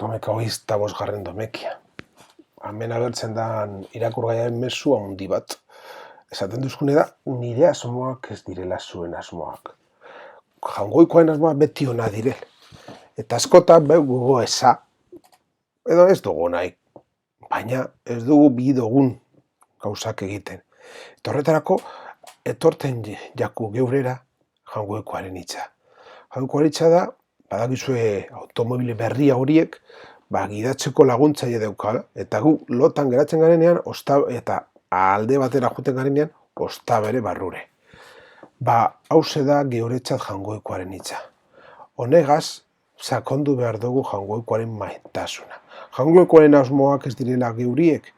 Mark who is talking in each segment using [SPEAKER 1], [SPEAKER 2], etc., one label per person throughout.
[SPEAKER 1] Domeka 25. domekia. Hemen agertzen da irakurgaiaren mezu handi bat. Esaten duzkune da, nire asmoak ez direla zuen asmoak. Jaungoikoen asmoak beti ona dire. Eta askotan gogo eza, edo ez dugu nahi. Baina ez dugu bi dugun gauzak egiten. Eta horretarako, etorten jaku geurera jaungoikoaren hitza. Jaungoikoaren hitza da, badakizue automobile berria horiek, gidatzeko laguntzaile daukala, eta gu lotan geratzen garenean, eta alde batera juten garenean, osta bere barrure. Hauze da geuretzat jaungoikoaren hitza. Honegaz, sakondu behar dugu jaungoikoaren maitasuna. Jaungoikoaren asmoak ez direla geuriek,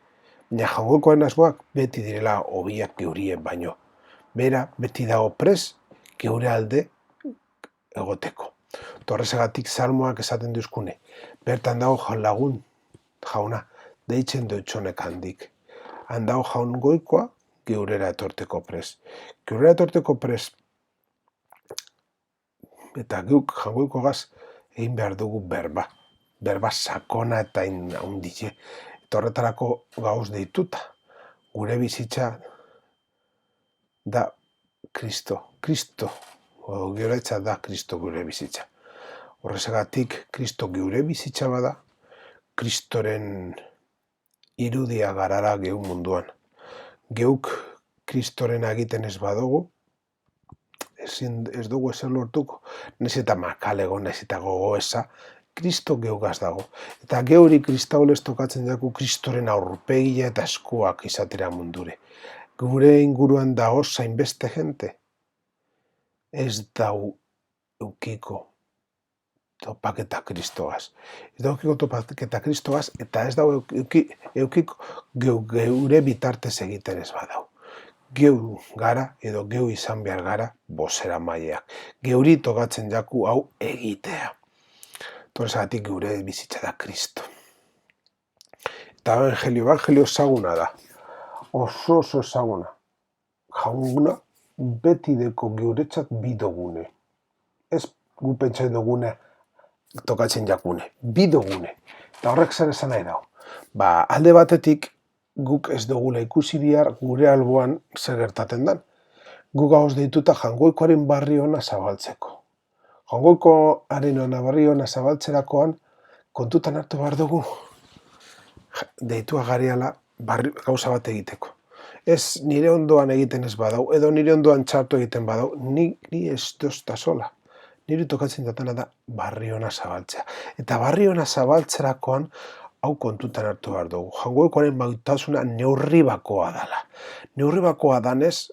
[SPEAKER 1] baina jaungoikoaren asmoak beti direla hobiak geurien baino. Bera, beti dago pres, geure alde egoteko. Horrexegatik salmoak esaten duzkune. Bertan dago lagun, jauna, deitzen deutsonek handik. Han dago jaungoikoa, geurera etorteko pres. Geurera etorteko pres, eta geuk jaungoikogaz egin behar dugu berba. Berba sakona eta handize. Eta horretarako gauz deituta. Gure bizitza da Kristo. Geuretza da Kristo gure bizitza. Horrexegatik, Kristo geure bizitza bada, Kristoren irudia garara geu munduan. Geuk Kristoren egiten ez badugu, ez dugu ezer lortuko. Naiz eta makalego, naiz eta gogo eza, Kristo geugaz dago. Eta geuri kristaulez tokatzen jaku Kristoren aurpegia eta eskuak izatera mundure. Gure inguruan dago zainbeste jente. Ez dau eukiko topaketa Kristoaz. Ez da eukiko topaketa Kristoaz, eta ez da eukiko geure bitartez egiten ez badau. Geu gara, edo geu izan behar gara, bozera maileak. Geuri tokatzen jaku hau egitea. Torrezagatik geure bizitza da Kristo. Eta evangelio ezaguna da. Oso ezaguna. Jauna beti deko geuretzat bidogune. Ez gu pentsatzen dugune tokatzen jakune, bidogune. Eta horrek zer esan nahi dago. Alde batetik guk ez dugula ikusi bihar gure alboan zer gertaten dan. Gu gauz deituta jaungoikoaren barri ona zabaltzeko. Jaungoikoaren barri ona zabaltzerakoan kontutan hartu behar dugu deitua gareala gauza bat egiteko. Ez nire ondoan egiten ez badau, edo nire ondoan txartu egiten badau, niri ez dozta sola. Niri tokatzen datana da barri ona zabaltzea. Eta barri ona zabaltzerakoan hau kontutan hartu behar dugu. Jaungoikoaren maitasuna neurri bakoa dala. Neurri bakoa danez,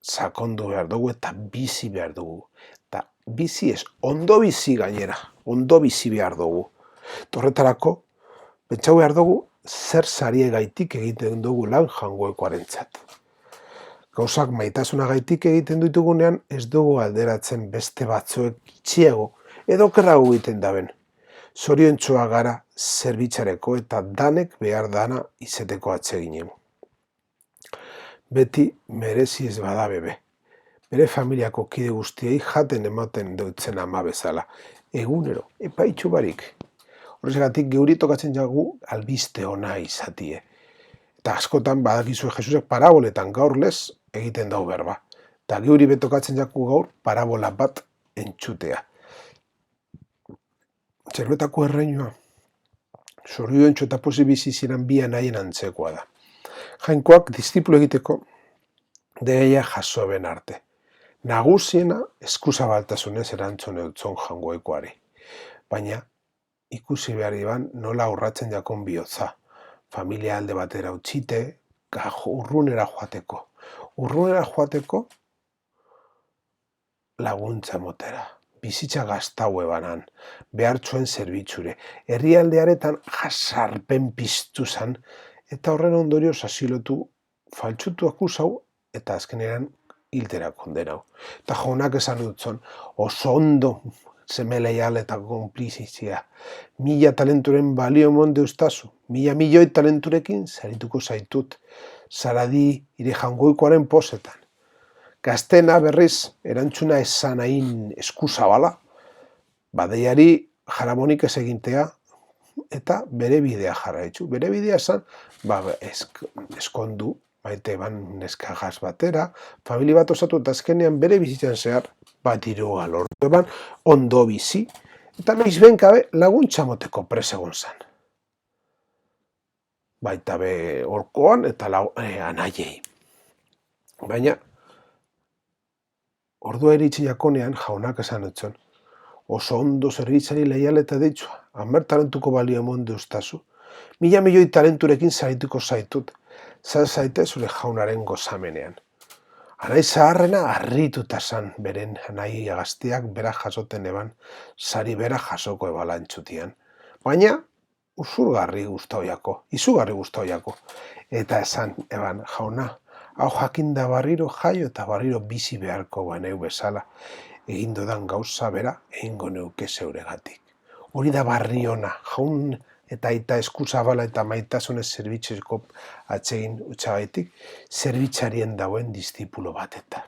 [SPEAKER 1] sakondu behar dugu eta bizi behar dugu. Eta bizi ez, ondo bizi gainera, ondo bizi behar dugu. Horretarako, pentsau behar dugu, zer sariegaitik egiten dugu lan jaungoikoarentzat. Gauzak maitasuna gaitik egiten ditugunean ez dugu alderatzen beste batzuek itxiego edo kerrago egiten daben. Zoriontsua gara zerbitzareko eta danek behar dana izeteko atseginen. Beti merezi ez bada bebe. Bere familiako kide guztiei jaten ematen dutzen ama bezala. Egunero, epaitxu barik. Horrexegatik geuri tokatzen jagu albiste ona izatie. Eta askotan badakizue Jesusek paraboletan gaur lez egiten dau berba. Eta geuri betokatzen jaku gaur parabola bat entzutea. Zerbetako erreinua, zoriontxo eta pozik bizi ziren bi anaien antzekoa da. Jainkoak dizipulu egiteko deia jaso ben arte. Nagusiena eskuzabaltasunez erantzun eutzon jaungoikoari. Baina ikusi behar iban nola urratzen jakon bihotza. Familia alde batera utzite, urrunera joateko. Urrunera joateko laguntza motera. Bizitza gaztau ebanan, behartzuen zerbitzure. Herrialdearetan jasarpen piztu zan, eta horren ondorioz asilotu faltsutu akusau, eta azkeneran hiltera kondenau. Eta jaunak esan dutzon, oso ondo seme leial eta konplizizia. 1000 talenturen balio monde ustazu. 1000 milioi talenturekin zarituko zaitut. Zaradi ire jaungoikoaren posetan. Gaztena berriz, erantzuna esan hain eskuzabala, badeiari jaramonik ez egintea, eta bere bidea jarraitzu. Bere bidea esan, eskondu, maite ban neskagaz batera, familia bat osatu eta azkenean bere bizitzan zehar, dirua lortu eban, ondo bizi, eta noiz benkabe laguntza moteko presegon zan. Baita be orkoan eta anaiei. Baina, ordua iritsi jakonean jaunak esan etzon, oso ondo zerbitzari leialeta ditzua, hamer talentuko balio emonde ustazu, 1.000 milioi talenturekin zarituko zaitut, zan zaite zure jaunaren gozamenean. Anai zaharrena harrituta zan beren anai gazteak bera jasoten eban, sari bera jasoko ebalantxutian. Baina, izugarri guztauiako. Eta esan eban, jauna, hau jakinda barriro jaio eta barriro bizi beharko baneu bezala, egin dodan gauza bera egingo neuke zeuregatik. Hori da barri ona, jaun eta aita eskuzabala eta maitasunez zerbitzeko atsegin utxagaitik, zerbitzarien dauen distipulo bat eta.